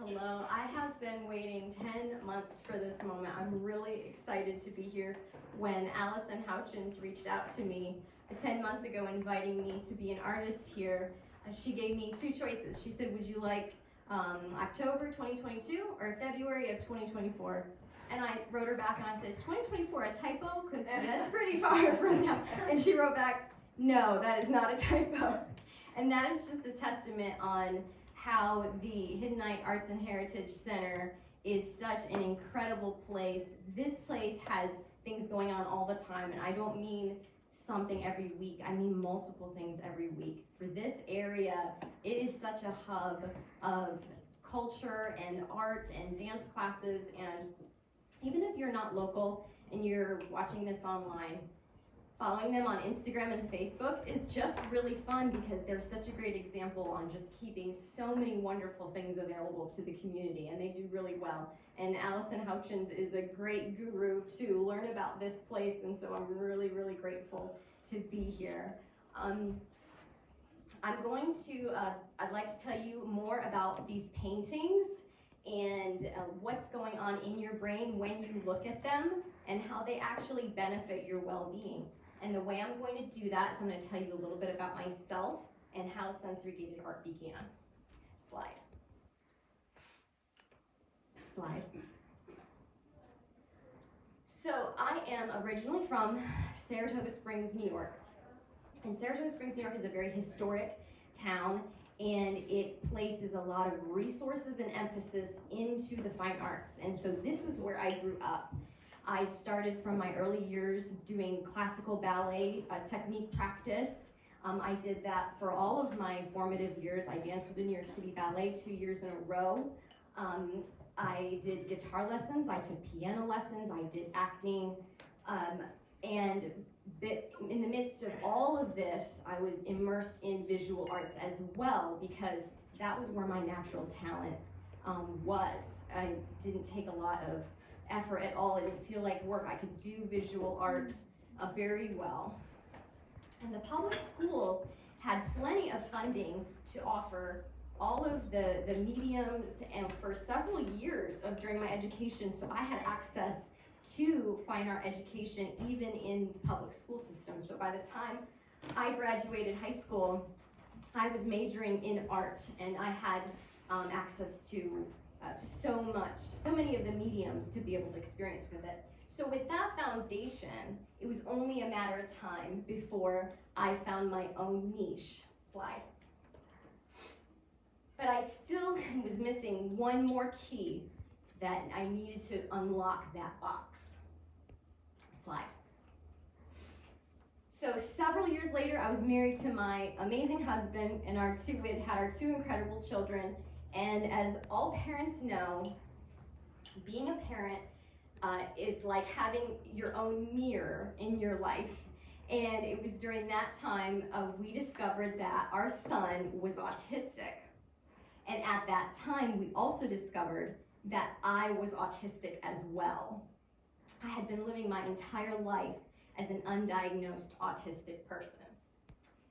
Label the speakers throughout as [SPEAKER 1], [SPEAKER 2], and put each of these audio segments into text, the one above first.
[SPEAKER 1] Hello, I have been waiting 10 months for this moment. I'm really excited to be here. When Allison Houchins reached out to me 10 months ago inviting me to be an artist here, she gave me two choices. She said, would you like October 2022 or February of 2024? And I wrote her back and I said, is 2024 a typo? Because that's pretty far from now. And she wrote back, no, that is not a typo. And that is just a testament on how the Hiddenite Arts and Heritage Center is such an incredible place. This place has things going on all the time, and I don't mean something every week, I mean multiple things every week. For this area, it is such a hub of culture and art and dance classes, and even if you're not local and you're watching this online, following them on Instagram and Facebook is just really fun because they're such a great example on just keeping so many wonderful things available to the community, and they do really well. And Allison Houchins is a great guru to learn about this place, and so I'm really, really grateful to be here. I'd like to tell you more about these paintings and what's going on in your brain when you look at them and how they actually benefit your well-being. And the way I'm going to do that is I'm going to tell you a little bit about myself and how sensory-gated art began. Slide. Slide. So I am originally from Saratoga Springs, New York. And Saratoga Springs, New York is a very historic town, and it places a lot of resources and emphasis into the fine arts. And so this is where I grew up. I started from my early years doing classical ballet technique practice. I did that for all of my formative years. I danced with the New York City Ballet 2 years in a row. I did guitar lessons, I took piano lessons, I did acting, and in the midst of all of this, I was immersed in visual arts as well because that was where my natural talent was. I didn't take a lot of effort at all. It didn't feel like work. I could do visual art very well. And the public schools had plenty of funding to offer all of the mediums, and for several years during my education, so I had access to fine art education even in public school systems. So by the time I graduated high school, I was majoring in art, and I had access to so many of the mediums to be able to experience with it. So with that foundation, it was only a matter of time before I found my own niche. Slide. But I still was missing one more key that I needed to unlock that box. Slide. So several years later, I was married to my amazing husband, and we had our two incredible children. And as all parents know, being a parent is like having your own mirror in your life. And it was during that time we discovered that our son was autistic. And at that time, we also discovered that I was autistic as well. I had been living my entire life as an undiagnosed autistic person.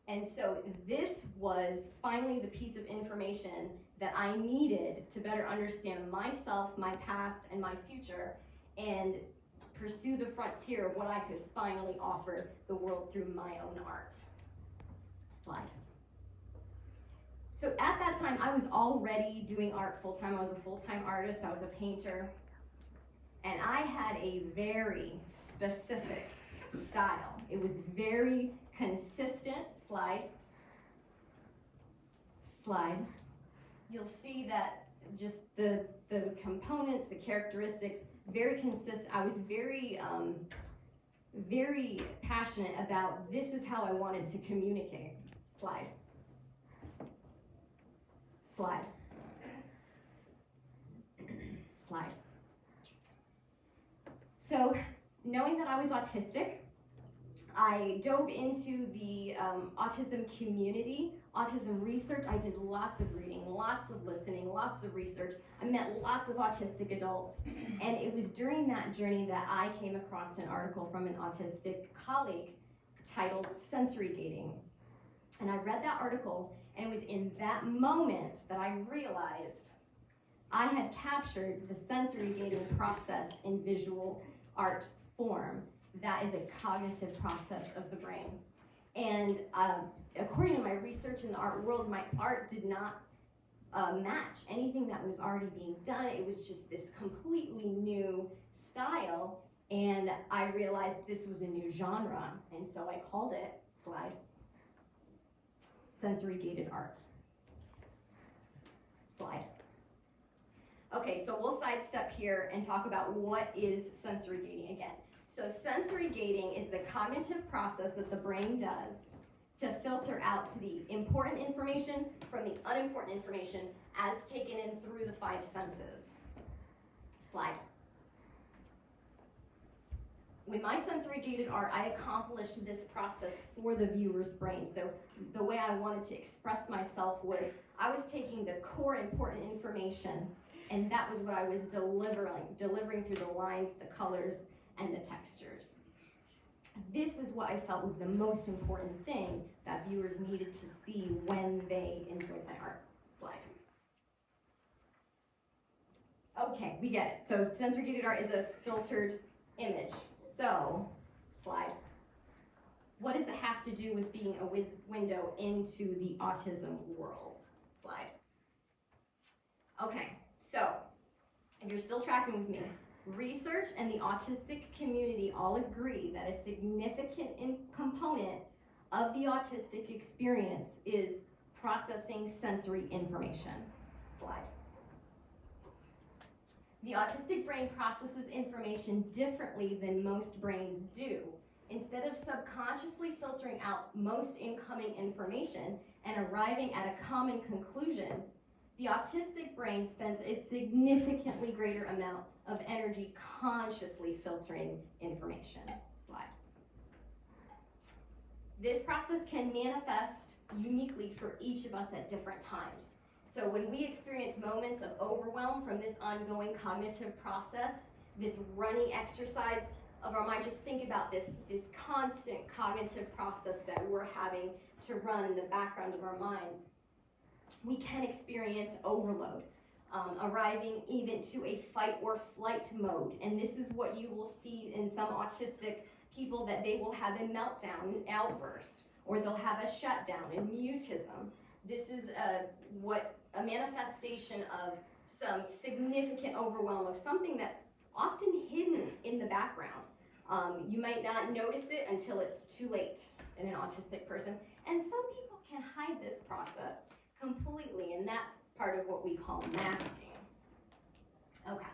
[SPEAKER 1] And so this was finally the piece of information that I needed to better understand myself, my past, and my future, and pursue the frontier of what I could finally offer the world through my own art. Slide. So at that time, I was already doing art full-time. I was a full-time artist. I was a painter. And I had a very specific style. It was very consistent. Slide. Slide. You'll see that just the components, the characteristics, very consistent. I was very passionate about this is how I wanted to communicate. Slide. Slide. Slide. So, knowing that I was autistic, I dove into the autism community, autism research. I did lots of reading, lots of listening, lots of research. I met lots of autistic adults, and it was during that journey that I came across an article from an autistic colleague titled Sensory Gating. And I read that article, and it was in that moment that I realized I had captured the sensory gating process in visual art form. That is a cognitive process of the brain. And according to my research in the art world, my art did not match anything that was already being done. It was just this completely new style, and I realized this was a new genre, and so I called it, slide, sensory gated art. Slide. Okay, so we'll sidestep here and talk about what is sensory gating again. So sensory gating is the cognitive process that the brain does to filter out to the important information from the unimportant information as taken in through the 5 senses. Slide. With my sensory gated art, I accomplished this process for the viewer's brain. So the way I wanted to express myself was I was taking the core important information, and that was what I was delivering through the lines, the colors, and the textures. This is what I felt was the most important thing that viewers needed to see when they enjoyed my art. Slide. Okay, we get it. So sensory gated art is a filtered image. So, slide. What does it have to do with being a window into the autism world? Slide. Okay, so if you're still tracking with me, research and the autistic community all agree that a significant component of the autistic experience is processing sensory information. Slide. The autistic brain processes information differently than most brains do. Instead of subconsciously filtering out most incoming information and arriving at a common conclusion, the autistic brain spends a significantly greater amount of energy consciously filtering information. Slide. This process can manifest uniquely for each of us at different times. So when we experience moments of overwhelm from this ongoing cognitive process, this running exercise of our mind, just think about this constant cognitive process that we're having to run in the background of our minds. We can experience overload, arriving even to a fight or flight mode. And this is what you will see in some autistic people, that they will have a meltdown, an outburst, or they'll have a shutdown, a mutism. This is a manifestation of some significant overwhelm of something that's often hidden in the background. You might not notice it until it's too late in an autistic person. And some people can hide this process completely, and that's part of what we call masking. Okay,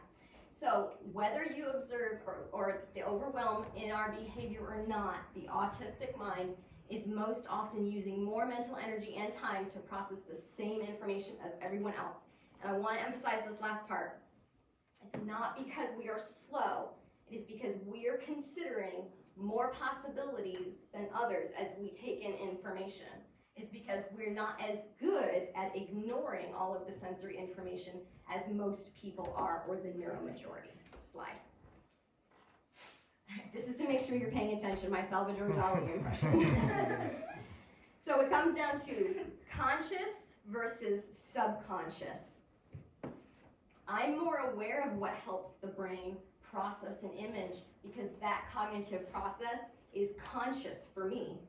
[SPEAKER 1] so whether you observe or the overwhelm in our behavior or not, the autistic mind is most often using more mental energy and time to process the same information as everyone else. And I want to emphasize this last part. It's not because we are slow, it is because we are considering more possibilities than others as we take in information. It's because we're not as good at ignoring all of the sensory information as most people are, or the neuromajority. Slide. This is to make sure you're paying attention, my Salvador Dali impression. So it comes down to conscious versus subconscious. I'm more aware of what helps the brain process an image because that cognitive process is conscious for me.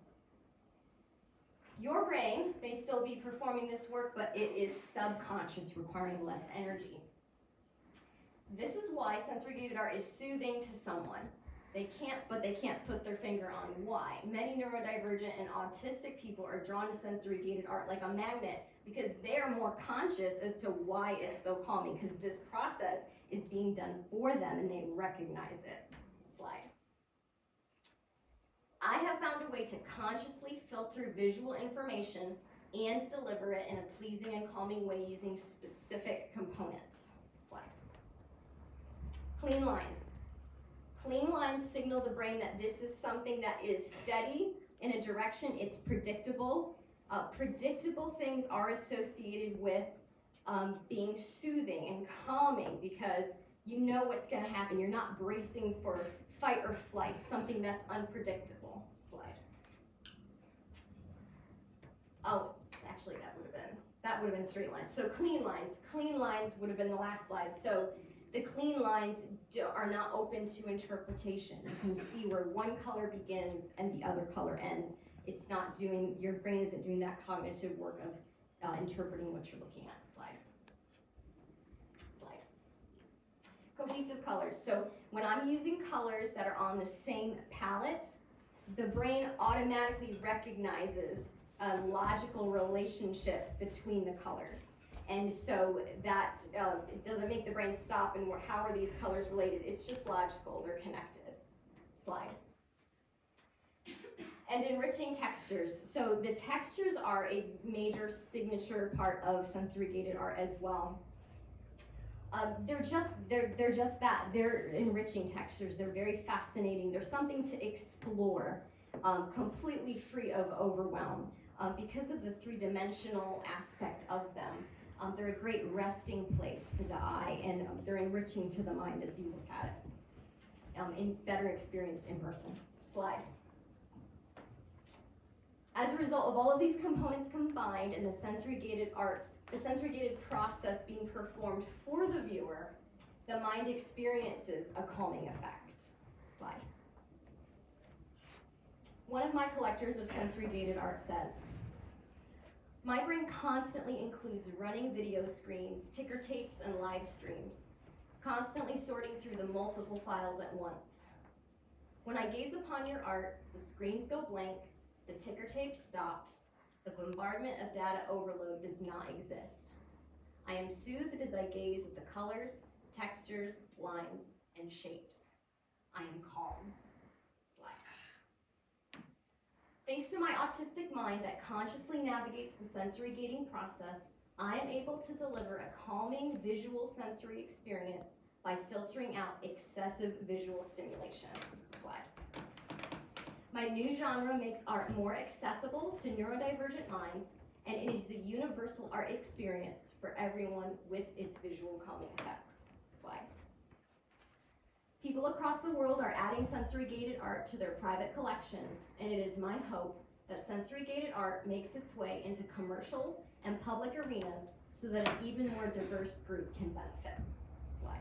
[SPEAKER 1] Your brain may still be performing this work, but it is subconscious, requiring less energy. This is why sensory gated art is soothing to someone. They can't put their finger on why. Many neurodivergent and autistic people are drawn to sensory gated art like a magnet because they are more conscious as to why it's so calming, because this process is being done for them and they recognize it. Slide. I have found a way to consciously filter visual information and deliver it in a pleasing and calming way using specific components. Slide. Clean lines. Clean lines signal the brain that this is something that is steady in a direction, it's predictable. Predictable things are associated with being soothing and calming because you know what's going to happen. You're not bracing for fight or flight, something that's unpredictable. Slide. Oh, actually that would have been That would have been straight lines. So clean lines would have been the last slide. So the clean lines are not open to interpretation. You can see where one color begins and the other color ends. It's not doing, your brain isn't doing that cognitive work of interpreting what you're looking at. Slide. Cohesive colors. So when I'm using colors that are on the same palette, the brain automatically recognizes a logical relationship between the colors. And so that it doesn't make the brain stop and how are these colors related? It's just logical, they're connected. Slide. And enriching textures. So the textures are a major signature part of sensory gated art as well. They're just that. They're enriching textures. They're very fascinating. They're something to explore, completely free of overwhelm. Because of the three-dimensional aspect of them, they're a great resting place for the eye, and they're enriching to the mind as you look at it, and better experienced in person. Slide. As a result of all of these components combined in the sensory gated art, the sensory gated process being performed for the viewer, the mind experiences a calming effect. Slide. One of my collectors of sensory gated art says, "My brain constantly includes running video screens, ticker tapes, and live streams, constantly sorting through the multiple files at once. When I gaze upon your art, the screens go blank, the ticker tape stops, the bombardment of data overload does not exist. I am soothed as I gaze at the colors, textures, lines, and shapes. I am calm." Slide. Thanks to my autistic mind that consciously navigates the sensory gating process, I am able to deliver a calming visual sensory experience by filtering out excessive visual stimulation. Slide. My new genre makes art more accessible to neurodivergent minds, and it is a universal art experience for everyone with its visual calming effects. Slide. People across the world are adding sensory gated art to their private collections, and it is my hope that sensory gated art makes its way into commercial and public arenas so that an even more diverse group can benefit. Slide.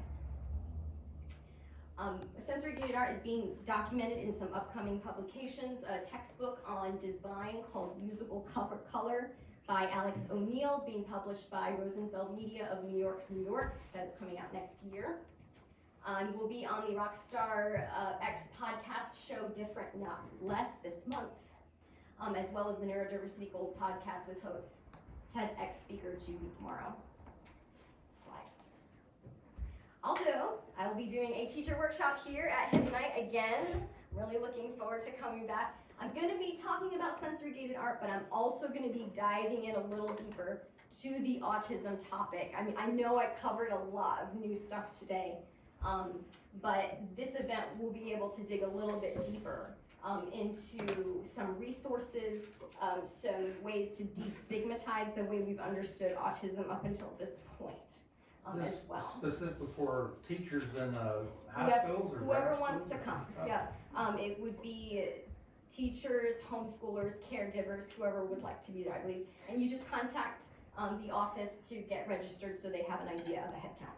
[SPEAKER 1] Sensory gated art is being documented in some upcoming publications. A textbook on design called Usable Color by Alex O'Neill, being published by Rosenfeld Media of New York, New York. That is coming out next year. We'll be on the Rockstar X podcast show Different Not Less this month, as well as the Neurodiversity Gold podcast with host TEDx speaker Judy tomorrow. Also, I will be doing a teacher workshop here at Ignite again. Really looking forward to coming back. I'm going to be talking about sensory gated art, but I'm also going to be diving in a little deeper to the autism topic. I mean, I know I covered a lot of new stuff today, but this event will be able to dig a little bit deeper into some resources, some ways to destigmatize the way we've understood autism up until this point. As well.
[SPEAKER 2] Specific for teachers in high schools or
[SPEAKER 1] whoever wants to come. Yeah, it would be teachers, homeschoolers, caregivers, whoever would like to be there, I believe. And you just contact the office to get registered so they have an idea of the head count.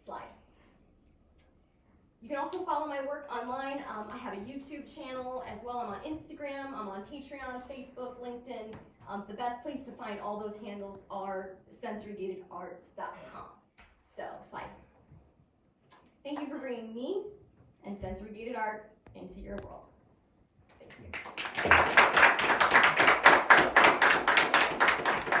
[SPEAKER 1] Slide. You can also follow my work online. I have a YouTube channel as well. I'm on Instagram, I'm on Patreon, Facebook, LinkedIn. The best place to find all those handles are sensorygatedart.com. So, slide. Thank you for bringing me and sensory gated art into your world. Thank you.